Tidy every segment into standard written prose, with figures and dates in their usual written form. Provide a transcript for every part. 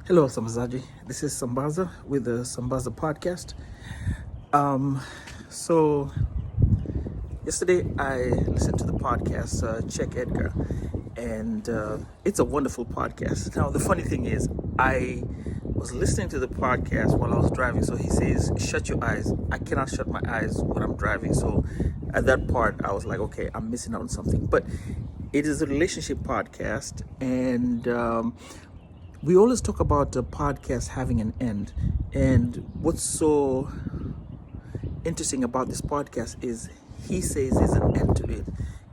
Hello, Sambazaji. This is Sambaza with the Sambaza podcast. Um, so yesterday I listened to the podcast Check Edgar, and it's a wonderful podcast. Now the funny thing is, I was listening to the podcast while I was driving. So he says, "Shut your eyes." I cannot shut my eyes when I'm driving. So at that part, I was like, "Okay, I'm missing out on something." But it is a relationship podcast, and we always talk about the podcast having an end. And what's so interesting about this podcast is he says there's an end to it.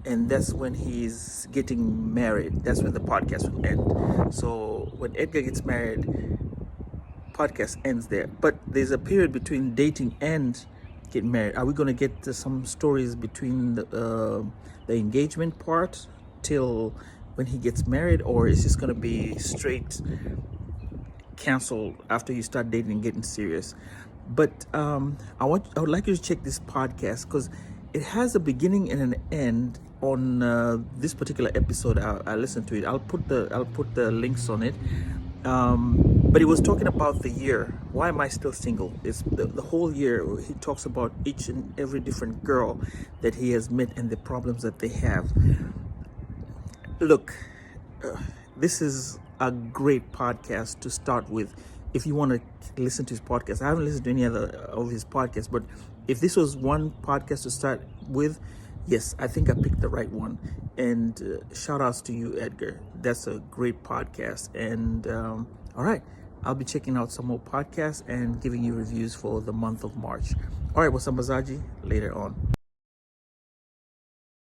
And that's when he's getting married. That's when the podcast will end. So when Edgar gets married, podcast ends there. But there's a period between dating and getting married. Are we going to get some stories between the engagement part till when he gets married, or is this going to be straight cancel after you start dating and getting serious? But I would like you to check this podcast because it has a beginning and an end. On this particular episode, I listened to it. I'll put the links on it. But he was talking about the year. Why am I still single? It's the whole year. He talks about each and every different girl that he has met and the problems that they have. Look, this is a great podcast to start with. If you want to listen to his podcast, I haven't listened to any other of his podcasts, but if this was one podcast to start with, yes, I think I picked the right one. And shout outs to you, Edgar. That's a great podcast. And all right, I'll be checking out some more podcasts and giving you reviews for the month of March. All right, Wasambazaji, later on.